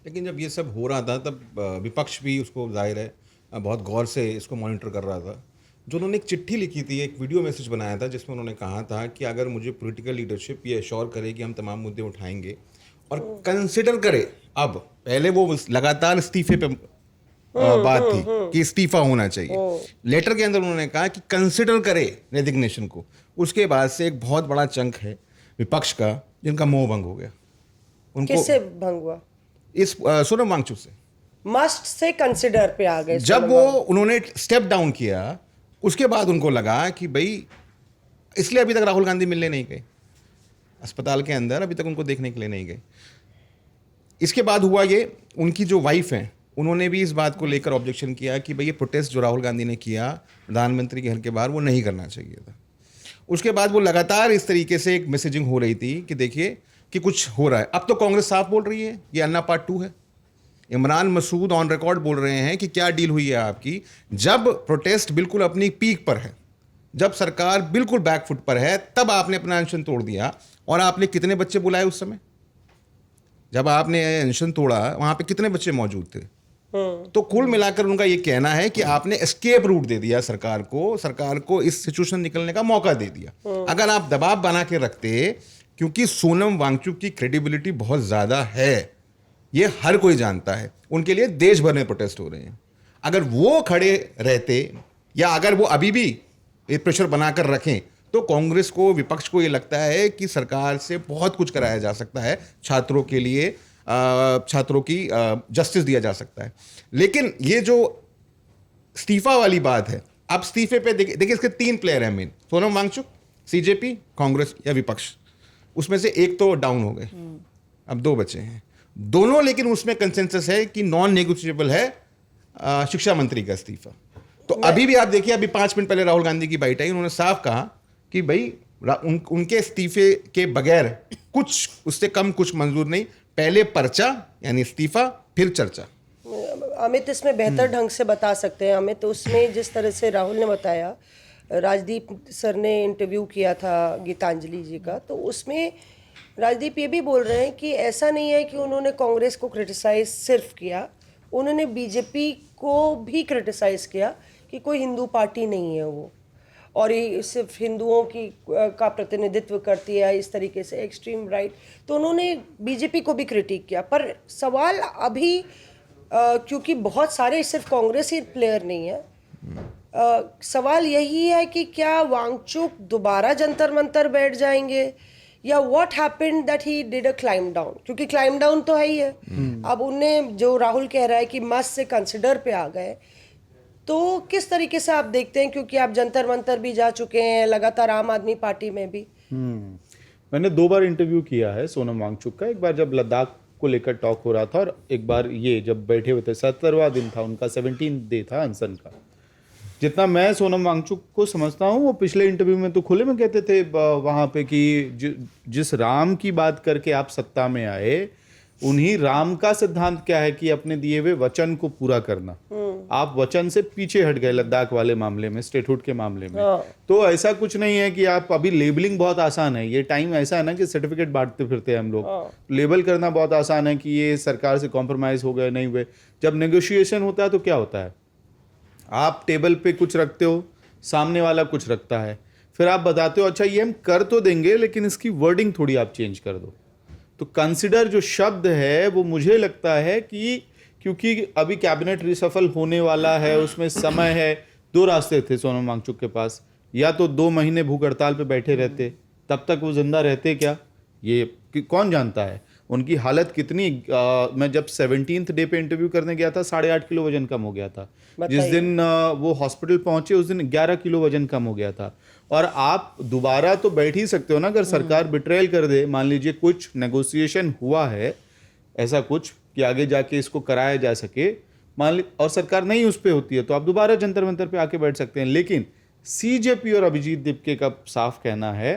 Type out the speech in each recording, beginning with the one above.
लेकिन जब ये सब हो रहा था तब विपक्ष भी उसको जाहिर है बहुत गौर से इसको मॉनिटर कर रहा था। जो उन्होंने एक चिट्ठी लिखी थी, एक वीडियो मैसेज बनाया था जिसमें उन्होंने कहा था कि अगर मुझे पॉलिटिकल लीडरशिप ये एश्योर करे कि हम तमाम मुद्दे उठाएंगे और कंसिडर करे, अब पहले वो लगातार इस्तीफे पे बात थी कि इस्तीफा होना चाहिए। लेटर के अंदर उन्होंने कहा कि कंसिडर करे रेजिग्नेशन को। उसके बाद से एक बहुत बड़ा चंक है विपक्ष का जिनका मोह भंग हो गया। उनको किससे भंग हुआ? इस सोनम वांगचुक से मस्ट से कंसिडर पे आ गए। जब वो उन्होंने स्टेप डाउन किया उसके बाद उनको लगा कि भाई, इसलिए अभी तक राहुल गांधी मिलने नहीं गए अस्पताल के अंदर, अभी तक उनको देखने के लिए नहीं गए। इसके बाद हुआ ये, उनकी जो वाइफ हैं उन्होंने भी इस बात को लेकर ऑब्जेक्शन किया कि भाई ये प्रोटेस्ट जो राहुल गांधी ने किया प्रधानमंत्री के घर के बाहर वो नहीं करना चाहिए था। उसके बाद वो लगातार इस तरीके से एक मैसेजिंग हो रही थी कि देखिए कि कुछ हो रहा है। अब तो कांग्रेस साफ बोल रही है ये अन्ना पार्ट 2 है। इमरान मसूद ऑन रिकॉर्ड बोल रहे हैं कि क्या डील हुई है आपकी, जब प्रोटेस्ट बिल्कुल अपनी पीक पर है, जब सरकार बिल्कुल बैकफुट पर है, तब आपने अपना अनशन तोड़ दिया। और आपने कितने बच्चे बुलाए उस समय? जब आपने अनशन तोड़ा वहां पे कितने बच्चे मौजूद थे? तो कुल मिलाकर उनका ये कहना है कि आपने एस्केप रूट दे दिया सरकार को इस सिचुएशन निकलने का मौका दे दिया। अगर आप दबाव बना के रखते, क्योंकि सोनम वांगचुक की क्रेडिबिलिटी बहुत ज्यादा है, ये हर कोई जानता है, उनके लिए देश भर में प्रोटेस्ट हो रहे हैं। अगर वो खड़े रहते या अगर वो अभी भी ये प्रेशर बनाकर रखें तो कांग्रेस को, विपक्ष को ये लगता है कि सरकार से बहुत कुछ कराया जा सकता है, छात्रों के लिए छात्रों की जस्टिस दिया जा सकता है। लेकिन ये जो इस्तीफा वाली बात है, अब इस्तीफे पे देखिए इसके 3 प्लेयर हैं मेन, सोनम वांगचुक, सीजेपी, कांग्रेस या विपक्ष। उसमें से एक तो डाउन हो गए, अब 2 बचे हैं दोनों। लेकिन उसमें कंसेंसस है कि नॉन नेगोशिएबल है शिक्षा मंत्री का इस्तीफा। तो अभी भी आप देखिए, अभी 5 मिनट पहले राहुल गांधी की बाइट आई, उन्होंने साफ कहा कि भाई उनके इस्तीफे के बगैर कुछ उससे कम कुछ मंजूर नहीं, पहले पर्चा यानी इस्तीफा फिर चर्चा। अमित इसमें बेहतर ढंग से बता सकते हैं। अमित, उसमें जिस तरह से राहुल ने बताया, राजदीप सर ने इंटरव्यू किया था गीतांजलि जी का, तो उसमें राजदीप ये भी बोल रहे हैं कि ऐसा नहीं है कि उन्होंने कांग्रेस को क्रिटिसाइज सिर्फ किया, उन्होंने बीजेपी को भी क्रिटिसाइज किया कि कोई हिंदू पार्टी नहीं है वो, और ये सिर्फ हिंदुओं की का प्रतिनिधित्व करती है इस तरीके से, एक्सट्रीम राइट। तो उन्होंने बीजेपी को भी क्रिटिक किया। पर सवाल अभी क्योंकि बहुत सारे सिर्फ कांग्रेस ही प्लेयर नहीं है, सवाल यही है कि क्या वांगचुक दोबारा जंतर मंतर बैठ जाएंगे या what happened that he did a climb down, क्योंकि क्लाइम डाउन तो है ही है। अब उनने, जो राहुल कह रहा है कि मस्ट से कंसिडर पे आ गए, तो किस तरीके से आप देखते हैं, क्योंकि आप जंतर मंतर भी जा चुके हैं लगातार, आम आदमी पार्टी में भी। मैंने 2 बार इंटरव्यू किया है सोनम वांगचुक का। एक बार जब लद्दाख को लेकर टॉक हो रहा था और एक बार ये जब बैठे हुए थे, 70वां दिन था उनका, 17th डे था अनशन का। जितना मैं सोनम वांगचुक को समझता हूँ, वो पिछले इंटरव्यू में तो खुले में कहते थे वहाँ पे कि जिस राम की बात करके आप सत्ता में आए, उन्हीं राम का सिद्धांत क्या है कि अपने दिए हुए वचन को पूरा करना। आप वचन से पीछे हट गए लद्दाख वाले मामले में, स्टेटहुड के मामले में। तो ऐसा कुछ नहीं है कि आप अभी लेबलिंग बहुत आसान है, ये टाइम ऐसा है ना कि सर्टिफिकेट बांटते फिरते हैं हम लोग। लेबल करना बहुत आसान है कि ये सरकार से कॉम्प्रोमाइज हो गए, नहीं हुए। जब नेगोशिएशन होता है तो क्या होता है, आप टेबल पे कुछ रखते हो, सामने वाला कुछ रखता है, फिर आप बताते हो अच्छा ये हम कर तो देंगे लेकिन इसकी वर्डिंग थोड़ी आप चेंज कर दो। तो कंसिडर जो शब्द है वो मुझे लगता है कि क्योंकि अभी कैबिनेट रिसफल होने वाला है, उसमें समय है, 2 रास्ते थे सोनम वांगचुक के पास। या तो 2 महीने भूख हड़ताल पे बैठे रहते, तब तक वो जिंदा रहते क्या, ये कौन जानता है। उनकी हालत कितनी, मैं जब 17th डे पे इंटरव्यू करने गया था, 8.5 किलो वजन कम हो गया था। जिस दिन वो हॉस्पिटल पहुंचे उस दिन 11 किलो वजन कम हो गया था। और आप दोबारा तो बैठ ही सकते हो ना, अगर सरकार बिट्रेयल कर दे, मान लीजिए कुछ नेगोशिएशन हुआ है ऐसा कुछ कि आगे जाके इसको कराया जा सके, मान ली, और सरकार नहीं उस पर होती है, तो आप दोबारा जंतर मंतर पे आके बैठ सकते हैं। लेकिन सीजेपी और अभिजीत दीपके का साफ कहना है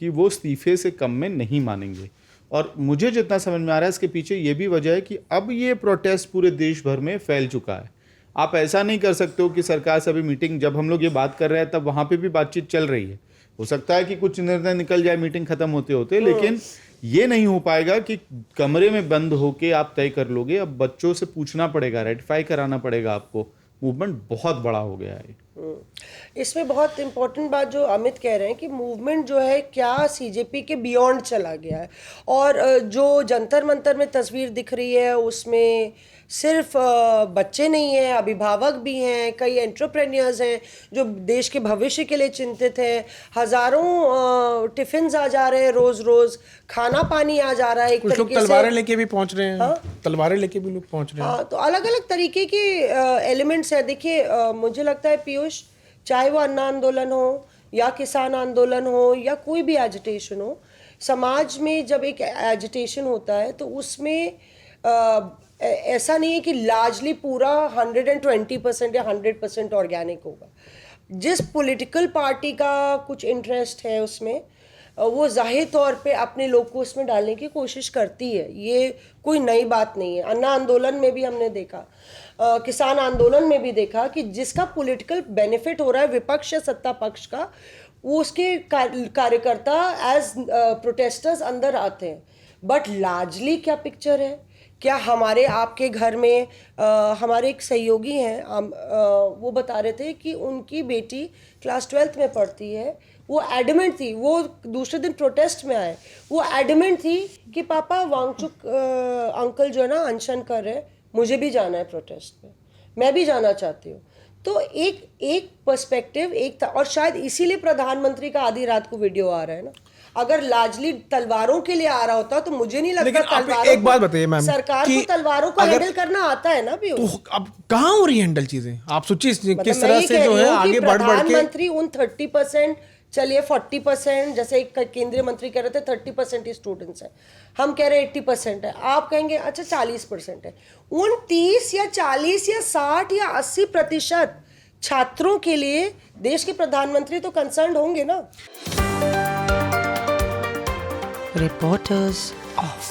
कि वो इस्तीफे से कम में नहीं मानेंगे। और मुझे जितना समझ में आ रहा है इसके पीछे ये भी वजह है कि अब ये प्रोटेस्ट पूरे देश भर में फैल चुका है। आप ऐसा नहीं कर सकते हो कि सरकार से अभी मीटिंग, जब हम लोग ये बात कर रहे हैं तब वहाँ पे भी बातचीत चल रही है, हो सकता है कि कुछ निर्णय निकल जाए मीटिंग खत्म होते होते, लेकिन ये नहीं हो पाएगा कि कमरे में बंद होके आप तय कर लोगे। अब बच्चों से पूछना पड़ेगा, रेटिफाई कराना पड़ेगा आपको। मूवमेंट बहुत बड़ा हो गया है। इसमें बहुत इम्पोर्टेंट बात जो अमित कह रहे हैं कि मूवमेंट जो है क्या सीजेपी के बियॉन्ड चला गया है। और जो जंतर मंतर में तस्वीर दिख रही है उसमें सिर्फ बच्चे नहीं हैं, अभिभावक भी हैं, कई एंटरप्रेन्योर्स हैं जो देश के भविष्य के लिए चिंतित हैं। हज़ारों टिफ़िन आ जा रहे हैं, रोज़ रोज़ खाना पानी आ जा रहा है। एक कुछ लोग तरीके से तलवारें लेके भी पहुंच रहे हैं। तलवारें लेके भी लोग पहुंच रहे हैं। हाँ, तो अलग अलग तरीके के एलिमेंट्स हैं। देखिए मुझे लगता है पीयूष, चाहे वो अन्ना आंदोलन हो या किसान आंदोलन हो या कोई भी एजिटेशन हो, समाज में जब एक एजिटेशन होता है तो उसमें ऐसा नहीं है कि लार्जली पूरा 120% या 100% ऑर्गेनिक होगा। जिस पॉलिटिकल पार्टी का कुछ इंटरेस्ट है उसमें वो जाहिर तौर पे अपने लोग को उसमें डालने की कोशिश करती है। ये कोई नई बात नहीं है। अन्ना आंदोलन में भी हमने देखा, किसान आंदोलन में भी देखा कि जिसका पॉलिटिकल बेनिफिट हो रहा है विपक्ष या सत्ता पक्ष का, वो उसके कार्यकर्ता एज प्रोटेस्टर्स अंदर आते हैं। बट लार्जली क्या पिक्चर है? क्या हमारे आपके घर में हमारे एक सहयोगी हैं, वो बता रहे थे कि उनकी बेटी क्लास 12th में पढ़ती है। वो एडमेंट थी, वो दूसरे दिन प्रोटेस्ट में आए, वो एडमेंट थी कि पापा वांगचुक अंकल जो है ना अनशन कर रहे हैं, मुझे भी जाना है प्रोटेस्ट में, मैं भी जाना चाहती हूँ। तो एक पर्सपेक्टिव और शायद इसीलिए प्रधानमंत्री का आधी रात को वीडियो आ रहा है ना। अगर लार्जली तलवारों के लिए आ रहा होता तो मुझे नहीं लगता तलवारों एक बात बताइए मैम, सरकार को तलवारों को हैंडल करना आता है ना भी। तो अब कहाँ हो रही हैंडल चीजें? आप सोचिए किस तरह से जो है आगे बढ़ के प्रधानमंत्री उन 30%, चलिए 40%, जैसे एक केंद्रीय मंत्री कह रहे थे 30% ही स्टूडेंट्स हैं, हम कह रहे हैं 80% है, आप कहेंगे अच्छा 40% है। उन 30 या 40 या 60 या 80% छात्रों के लिए देश के प्रधानमंत्री तो कंसर्न होंगे ना। Reporters Off.